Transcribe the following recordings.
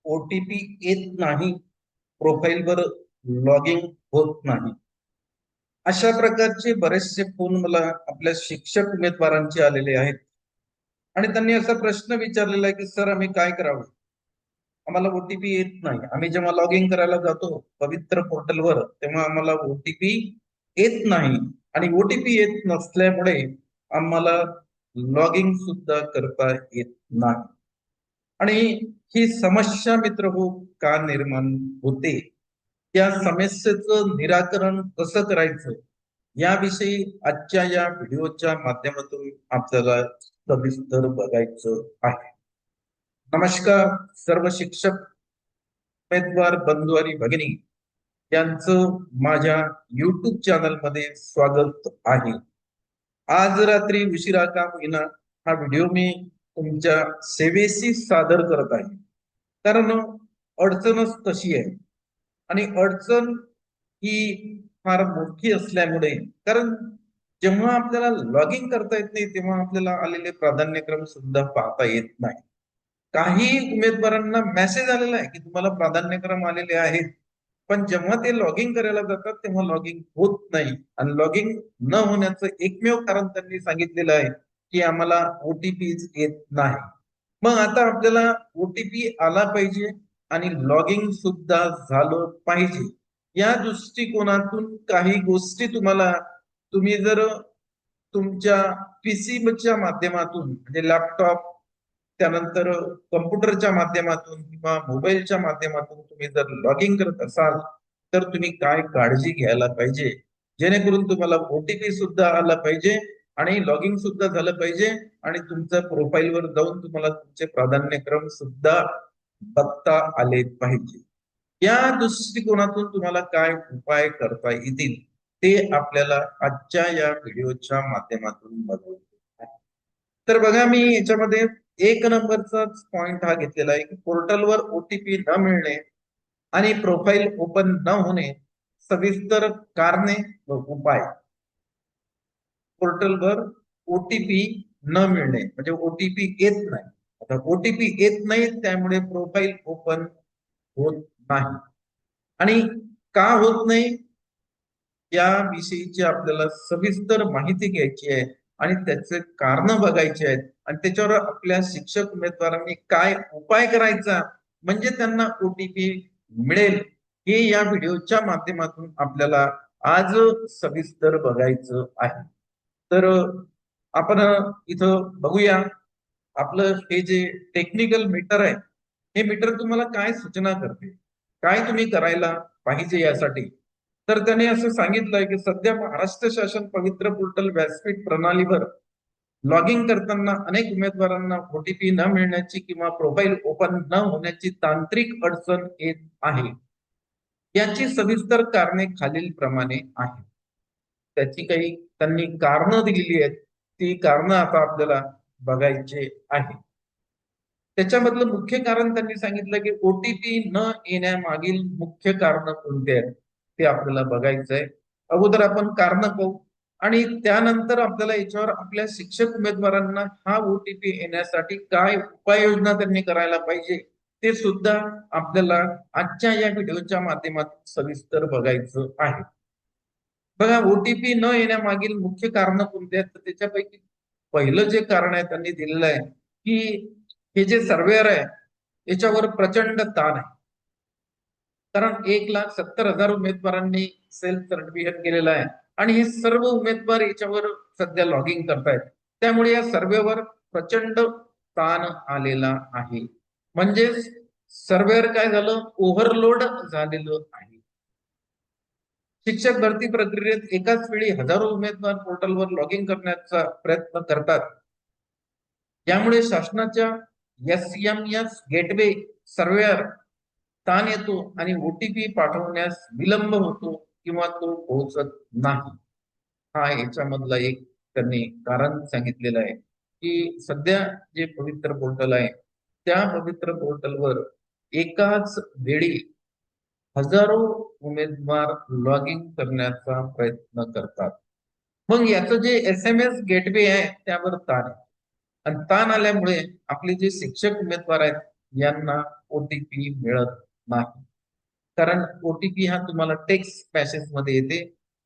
OTP येत नाही, प्रोफाईलवर logging होत नाही. अशा प्रकारचे बरेचसे फोन मला आपल्या शिक्षक उमेदवारांचे आलेले आहेत आणि त्यांनी असा प्रश्न विचारलेला आहे की सर आम्ही काय करावं, आम्हाला ओटीपी येत नाही. आम्ही जेव्हा लॉग इन करायला जातो पवित्र पोर्टलवर तेव्हा आम्हाला ओटीपी येत नाही आणि ओटीपी येत नसल्यामुळे आम्हाला लॉगिंग सुद्धा करता येत नाही. आणि ही समस्या मित्र हो का निर्माण होते, या समस्येचं निराकरण कसं करायचं याविषयी आजच्या या व्हिडिओच्या माध्यमातून आपल्याला सविस्तर बघायचं आहे. नमस्कार सर्व शिक्षक उमेदवार बंधू आणि भगिनी यांचं माझ्या युट्यूब चॅनल मध्ये स्वागत आहे. आज रात्री उशिरा का होईना हा व्हिडिओ मी तुमच्या सेवेशी सादर करत आहे, कारण अडचणच तशी आहे आणि अडचण ही फार मोठी असल्यामुळे, कारण जेव्हा आपल्याला लॉगिंग करता येत नाही तेव्हा आपल्याला आलेले प्राधान्यक्रम सुद्धा पाहता येत नाही. काही उमेदवारांना मेसेज आलेला आहे की तुम्हाला प्राधान्यक्रम आलेले आहेत, पण जेव्हा ते लॉगिंग करायला जातात तेव्हा लॉगिंग होत नाही आणि लॉगिंग न होण्याचं एकमेव कारण त्यांनी सांगितलेलं आहे की आम्हाला ओटीपी येत नाही. मग आता आपल्याला ओटीपी आला पाहिजे आणि लॉगिंग सुद्धा झालं पाहिजे. या दृष्टिकोनातून काही गोष्टी तुम्ही जर तुमच्या पीसीच्या माध्यमातून म्हणजे लॅपटॉप, त्यानंतर कम्प्युटरच्या माध्यमातून किंवा मोबाईलच्या माध्यमातून तुम्ही जर लॉगिंग करत असाल तर तुम्ही काय काळजी घ्यायला पाहिजे, जेणेकरून तुम्हाला ओटीपी सुद्धा आला पाहिजे आणि लॉगिंग सुद्धा झालं पाहिजे आणि तुमच्या प्रोफाईलवर जाऊन तुम्हाला तुमचे प्राधान्यक्रम सुद्धा बघता आले पाहिजे. या दृष्टिकोनातून तुम्हाला काय उपाय करता येतील ते आपल्याला आजच्या या व्हिडिओच्या माध्यमातून बघायचे आहे. तर बघा, मी याच्यामध्ये एक नंबरचा पॉइंट हा घेतलेला आहे की पोर्टलवर ओटीपी न मिळणे आणि प्रोफाईल ओपन न होणे, सविस्तर कारणे व उपाय. पोर्टलवर ओटीपी न मिळणे म्हणजे ओटीपी येत नाही. आता ओटीपी येत नाही त्यामुळे प्रोफाईल ओपन होत नाही. आणि का होत नाही याविषयीची आपल्याला सविस्तर माहिती घ्यायची आहे आणि त्याचे कारण बघायचे आहेत आणि त्याच्यावर आपल्या शिक्षक उमेदवारांनी काय उपाय करायचा म्हणजे त्यांना ओटीपी मिळेल, हे या व्हिडिओच्या माध्यमातून आपल्याला आज सविस्तर बघायचं आहे. तर आपण इथं बघूया. आपलं हे जे टेक्निकल मीटर आहे, हे मीटर तुम्हाला काय सूचना करते, काय तुम्ही करायला पाहिजे यासाठी. तर त्याने असं सांगितलंय की सध्या महाराष्ट्र शासन पवित्र पोर्टल व्यासपीठ प्रणालीवर लॉगिंग करताना अनेक उमेदवारांना ओटीपी न मिळण्याची किंवा प्रोफाईल ओपन न होण्याची तांत्रिक अडचण येत आहे. याची सविस्तर कारणे खालील प्रमाणे आहेत. त्याची काही त्यांनी कारणं दिलेली आहेत, ती कारणं आता आपल्याला बघायचे आहे. त्याच्यामधलं मुख्य कारण त्यांनी सांगितलं की ओटीपी न येण्यामागील मुख्य कारण कोणते आहेत ते आपल्याला बघायचंय. अगोदर आपण कारण पाहू आणि त्यानंतर आपल्याला याच्यावर आपल्या शिक्षक उमेदवारांना हा ओटीपी येण्यासाठी काय उपाययोजना त्यांनी करायला पाहिजे ते सुद्धा आपल्याला आजच्या या व्हिडिओच्या माध्यमातून सविस्तर बघायचं आहे. बघा, ओटीपी न येण्यामागील मुख्य कारण कोणते आहेत तर त्याच्यापैकी पहिलं जे कारण आहे त्यांनी दिलेलं आहे की हे जे सर्वेअर आहे याच्यावर प्रचंड ताण आहे. कारण 1,70,000 उमेदवारांनी सेल्फ सर्टिफिकेट केलेलं आहे आणि हे सर्व उमेदवार याच्यावर सध्या लॉगिंग करतायत. त्यामुळे या सर्वेवर प्रचंड ताण आलेला आहे. म्हणजेच सर्वेअर काय झालं, ओव्हरलोड झालेलं आहे. शिक्षक भरती प्रक्रियेत एकाच वेळी हजारो उमेदवार पोर्टलवर लॉगिंग करण्याचा प्रयत्न करतात. यामुळे शासनाच्या एसएमएस गेटवे सर्व्हर ताण येतो आणि ओटीपी पाठवण्यास विलंब होतो किंवा तो पोहोचत नाही. हा याच्यामधला एक त्यांनी कारण सांगितलेलं आहे की सध्या जे पवित्र पोर्टल आहे त्या पवित्र पोर्टलवर एकाच वेळी हजारो उमेदवार लॉगिंग करण्याचा प्रयत्न करतात. मग याचं जे एसएमएस गेटवे आहे त्यावर ताण आहे आणि ताण आल्यामुळे आपले जे शिक्षक उमेदवार आहेत यांना ओटीपी मिळत नाही. कारण ओटीपी हा तुम्हाला टेक्स्ट मेसेज मध्ये येते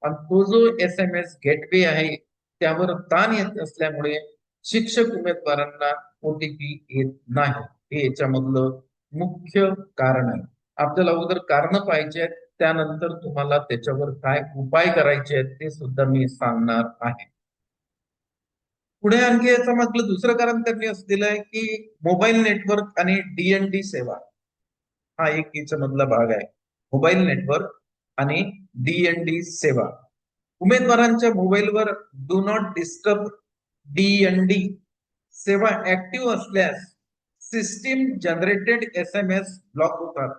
आणि तो जो SMS गेटवे आहे त्यावर ताण येत असल्यामुळे शिक्षक उमेदवारांना ओटीपी येत नाही. हे याच्यामधलं मुख्य कारण आहे. आपल्याला अगोदर कारण पाहिजे आहेत, त्यानंतर तुम्हाला त्याच्यावर काय उपाय करायचे आहेत ते सुद्धा मी सांगणार आहे. पुढे आणखी याचं मागलं दुसरं कारण त्यांनी असं दिलं आहे की मोबाईल नेटवर्क आणि DND सेवा हा एक याच्यामधला भाग आहे. मोबाईल नेटवर्क आणि DND सेवा. उमेदवारांच्या मोबाईलवर डू नॉट डिस्टर्ब DND सेवा ऍक्टिव्ह असल्यास सिस्टीम जनरेटेड SMS ब्लॉक होतात.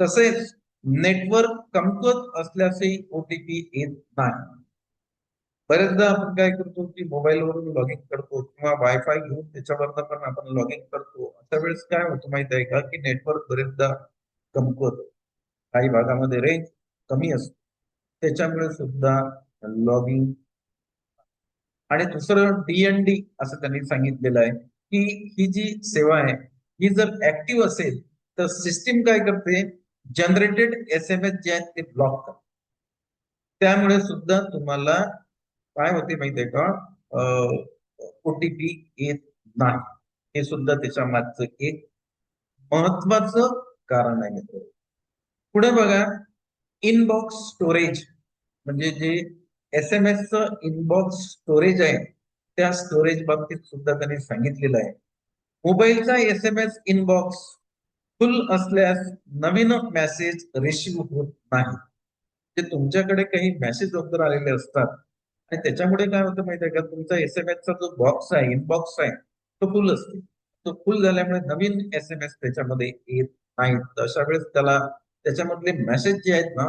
तसेच नेटवर्क कमकुवत असल्यासही ओटीपी येत नाही. बरेचदा आपण काय करतो की मोबाईलवरून लॉग इन करतो किंवा वायफाय घेऊन त्याच्यावरनं पण आपण लॉग इन करतो. अशा वेळेस काय होतं माहित आहे का की नेटवर्क बरेचदा कमकुवत होतं. काही भागामध्ये रेंज कमी असते. त्याच्यामुळे सुद्धा लॉगिंग. आणि दुसरं DND असं त्यांनी सांगितलेलं आहे की ही जी सेवा आहे ही जर ऍक्टिव्ह असेल तर सिस्टीम काय करते, जनरेटेड SMS जे आहेत ते ब्लॉक करते. त्यामुळे सुद्धा तुम्हाला काय होते माहितीये का, ओटीपी येत नाही. हे सुद्धा त्याच्या मागचं एक महत्वाचं कारण आहे मित्र. पुढे बघा, इनबॉक्स स्टोरेज म्हणजे जे SMS इनबॉक्स स्टोरेज आहे त्या स्टोरेज बाबतीत सुद्धा त्यांनी सांगितलेलं आहे. मोबाईलचा SMS इनबॉक्स फुल असल्यास नवीन मेसेज रिसीव्ह होत नाही. ते तुमच्याकडे काही मेसेज वगैरे आलेले असतात आणि त्याच्यामुळे काय होतं माहिती आहे का, तुमचा SMS चा जो बॉक्स आहे, इनबॉक्स आहे, तो फुल असतो. तो फुल झाल्यामुळे नवीन SMS त्याच्यामध्ये येत नाहीत. अशा वेळेस त्याला त्याच्यामधले मेसेज जे आहेत ना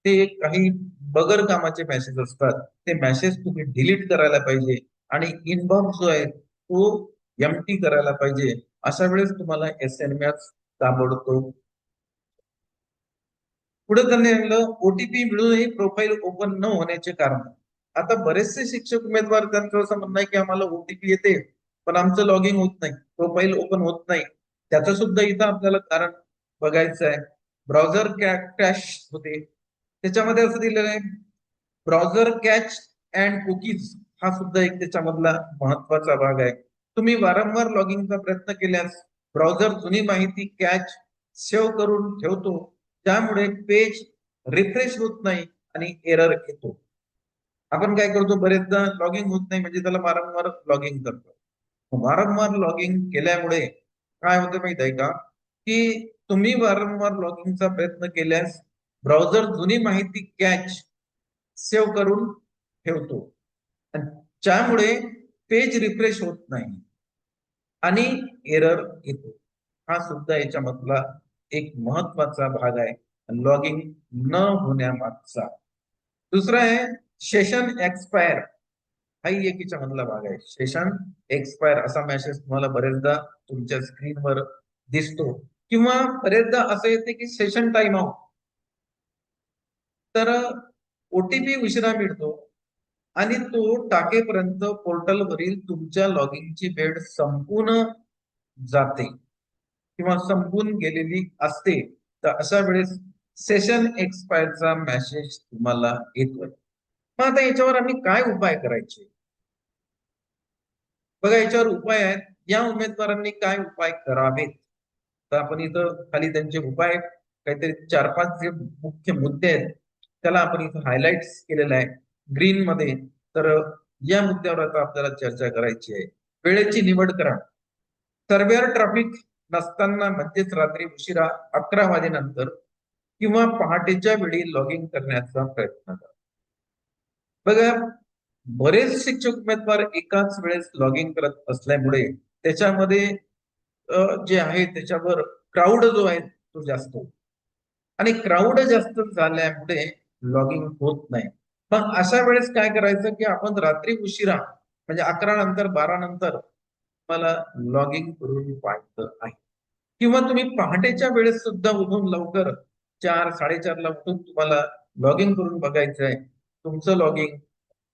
ते काही बगर कामाचे मेसेज असतात. ते मेसेज तुम्ही डिलीट करायला पाहिजे आणि इनबॉक्स जो आहे तो एम्प्टी करायला पाहिजे. अशा वेळेस तुम्हाला SMS ताबडतोब. पुढे त्यांनी आणलं ओटीपी मिळूनही प्रोफाईल ओपन न होण्याचे कारण. आता बरेचसे शिक्षक उमेदवार त्यांचं असं म्हणणं आहे की आम्हाला ओटीपी येते पण आमचं लॉगिंग होत नाही, प्रोफाईल ओपन होत नाही. त्याचं सुद्धा इथं आपल्याला कारण बघायचं आहे. ब्राउझर क्रॅश होते. त्याच्यामध्ये असं दिलेलं आहे ब्राउझर कॅच अँड कुकीज हा सुद्धा एक त्याच्यामधला महत्वाचा भाग आहे. तुम्ही वारंवार लॉगिंगचा प्रयत्न केल्यास ब्राउझर जुनी माहिती कॅच सेव्ह करून ठेवतो, त्यामुळे पेज रिफ्रेश होत नाही आणि एरर येतो. आपण काय करतो बरेचदा लॉगिंग होत नाही म्हणजे त्याला वारंवार लॉगिंग करतो. वारंवार लॉगिंग केल्यामुळे काय होतं माहित आहे का की तुम्ही वारंवार लॉगिंगचा प्रयत्न केल्यास ब्राउझर जुनी माहिती कॅच सेव्ह करून ठेवतो आणि ज्यामुळे पेज रिफ्रेश होत नाही आणि एरर येतो. हा सुद्धा याच्यामधला एक महत्वाचा भाग आहे लॉगिंग न होण्यामागचा. दुसरा आहे सेशन एक्सपायर. हाही एक याच्यामधला भाग आहे. सेशन एक्सपायर असा मेसेज तुम्हाला बरेचदा तुमच्या स्क्रीनवर दिसतो किंवा बरेचदा असं येते की सेशन टाइम आउट. तर ओटीपी उशिरा मिळतो आणि तो टाकेपर्यंत पोर्टलवरील तुमच्या लॉगिंगची वेळ संपून जाते किंवा संपून गेलेली असते. तर अशा वेळेस सेशन एक्सपायरचा मेसेज तुम्हाला येतोय. मग आता याच्यावर आम्ही काय उपाय करायचे? बघा याच्यावर उपाय आहेत. या उमेदवारांनी काय उपाय करावेत तर आपण इथं खाली त्यांचे उपाय काहीतरी 4-5 जे मुख्य मुद्दे आहेत त्याला आपण इथं हायलाइट्स केलेलं आहे ग्रीन मध्ये. तर या मुद्द्यावर आता आपल्याला चर्चा करायची आहे. वेळेची निवड करा. सर्व्हर ट्रॅफिक नसताना म्हणजेच रात्री उशिरा 11 वाजेनंतर किंवा पहाटेच्या वेळी लॉगिंग करण्याचा प्रयत्न करा. बघा बरेच शिक्षक उमेदवार एकाच वेळेस लॉगिंग करत असल्यामुळे त्याच्यामध्ये जे आहे त्याच्यावर क्राऊड जो आहे तो जास्त होतो आणि क्राऊड जास्त झाल्यामुळे लॉगिंग होत नाही. मग अशा वेळेस काय करायचं की आपण रात्री उशिरा म्हणजे 11 नंतर 12 नंतर मला लॉगिंग करून पाहायचं आहे किंवा तुम्ही पहाटेच्या वेळेस सुद्धा उठून लवकर 4-4:30 ला उठून तुम्हाला लॉगिंग करून बघायचं आहे. तुमचं लॉगिंग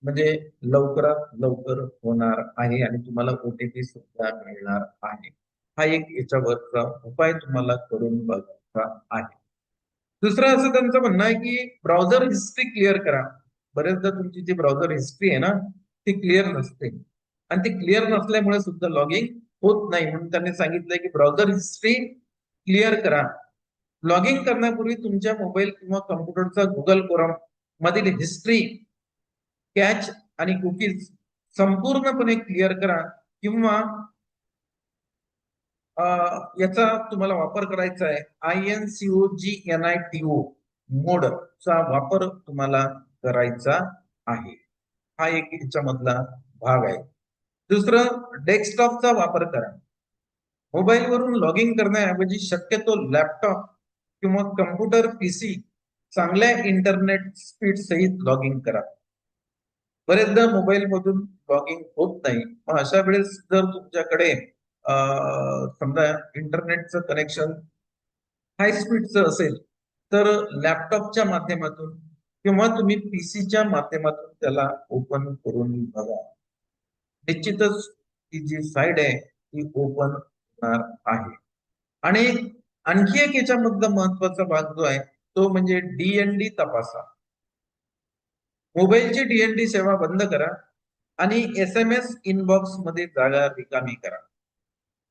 म्हणजे लवकरात लवकर होणार आहे आणि तुम्हाला ओटीपी सुद्धा मिळणार आहे. हा एक याच्यावरचा उपाय तुम्हाला करून बघायचा आहे. दुसरं असं त्यांचं म्हणणं आहे की ब्राउझर हिस्ट्री क्लिअर करा. बरेचदा तुमची जी ब्राउझर हिस्ट्री आहे ना ती क्लिअर नसते, आणि ती क्लिअर नसल्यामुळे सुद्धा लॉगिंग होत नाही. म्हणून त्यांनी सांगितलंय की ब्राउझर हिस्ट्री क्लिअर करा. लॉगिंग करण्यापूर्वी तुमच्या मोबाईल किंवा कम्प्युटरचा गुगल क्रोम मधील हिस्ट्री, कॅच आणि कुकीज संपूर्णपणे क्लिअर करा, किंवा याचा तुम्हाला वापर करायचा आहे INCOGNITO मोडचा वापर तुम्हाला करायचा आहे. हा एक याच्यामधला भाग आहे. दुसरं, डेस्कटॉपचा वापर करा. मोबाईलवरून लॉगिंग करण्याऐवजी शक्यतो लॅपटॉप किंवा कम्प्युटर पीसी चांगल्या इंटरनेट स्पीड सहित लॉगिंग करा. बरेचदा मोबाईल मधून लॉगिंग होत नाही. मग अशा वेळेस जर तुमच्याकडे समजा इंटरनेटचं कनेक्शन हाय स्पीडचं असेल तर लॅपटॉपच्या माध्यमातून किंवा तुम्ही पीसीच्या माध्यमातून त्याला ओपन करून बघा. निश्चितच ती जी साईड आहे ती ओपन होणार आहे. आणि आणखी एक याच्यामधला महत्वाचा भाग जो आहे तो म्हणजे DND तपासा. मोबाईलची DND सेवा बंद करा आणि SMS इनबॉक्स मध्ये जागा रिकामी करा.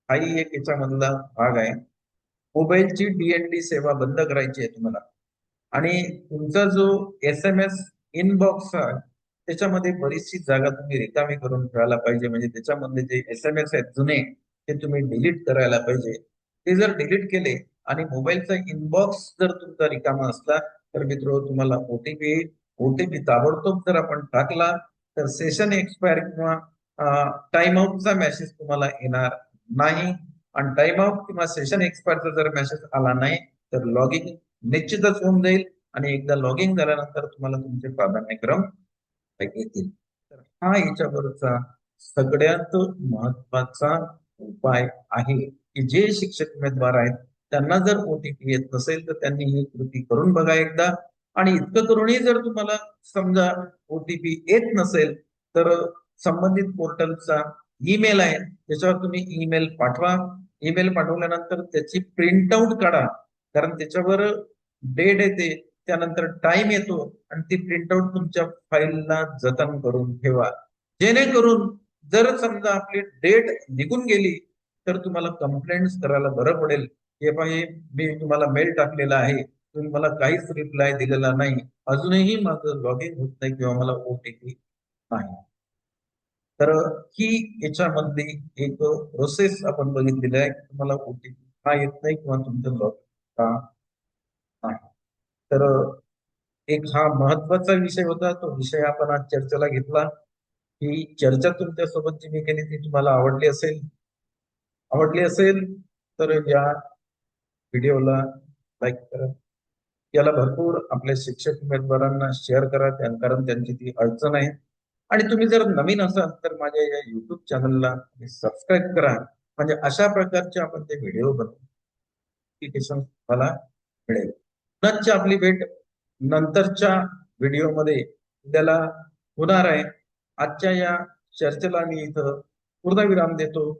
हाही एक याच्यामधला भाग आहे. मोबाईलची DND सेवा बंद करायची आहे तुम्हाला, आणि तुमचा जो SMS इनबॉक्स आहे त्याच्यामध्ये बरीचशी जागा तुम्ही रिकामी करून ठेवायला पाहिजे. म्हणजे त्याच्यामधले जे SMS आहेत जुने ते तुम्ही डिलीट करायला पाहिजे. ते जर डिलीट केले आणि मोबाईलचा इनबॉक्स जर तुमचा रिकामा असला तर मित्र तुम्हाला ओटीपी ताबडतोब जर आपण टाकला तर सेशन एक्सपायर किंवा टाइम आउटचा मेसेज तुम्हाला येणार नाही. आणि टाइम आउट किंवा सेशन एक्सपायरचा जर मेसेज आला नाही तर लॉगिंग निश्चितच होऊन जाईल, आणि एकदा लॉगिंग झाल्यानंतर तुम्हाला तुमचे प्राधान्यक्रम येतील. तर हा याच्यावरचा सगळ्यात महत्वाचा उपाय आहे की जे शिक्षक उमेदवार आहेत त्यांना जर OTP येत नसेल तर त्यांनी ही कृती करून बघा एकदा. आणि इतकं करूनही जर तुम्हाला समजा OTP येत नसेल तर संबंधित पोर्टलचा ईमेल आहे त्याच्यावर तुम्ही ईमेल पाठवा. ईमेल पाठवल्यानंतर त्याची प्रिंटआउट काढा, कारण त्याच्यावर डेट येते, त्यानंतर टाइम येतो, आणि ती प्रिंटआउट तुमच्या फाईलला जतन करून ठेवा. जेणेकरून जर समजा आपली डेट निघून गेली तर तुम्हाला कंप्लेंट करायला बरं पडेल. हे पाहिजे मी तुम्हाला मेल टाकलेला आहे, तुम्ही मला काहीच रिप्लाय दिलेला नाही, अजूनही माझं लॉगिन होत नाही किंवा मला OTP नाही. तर ही याच्यामधली एक प्रोसेस आपण बघितलेली आहे. तुम्हाला OTP का येत नाही किंवा तुमचं लॉगिन का नाही. तर एक हा महत्वाचा विषय होता, तो विषय आपण आज चर्चेला घेतला. ही चर्चा तुमच्या सोबत जी मी केली ती तुम्हाला आवडली असेल तर या व्हिडिओला लाईक करा. याला भरपूर आपल्या शिक्षक उमेदवारांना शेअर करा, कारण त्यांची ती अडचण आहे. आणि तुम्ही जर नवीन असाल तर माझ्या या युट्यूब चॅनलला सबस्क्राईब करा, म्हणजे अशा प्रकारचे आपण ते व्हिडिओ बनवू नोटिफिकेशन तुम्हाला मिळेल. पुन्हा आपली भेट नंतरच्या व्हिडिओमध्ये उद्याला होणार आहे. आजच्या या चर्चेला मी इथं पूर्णविराम देतो.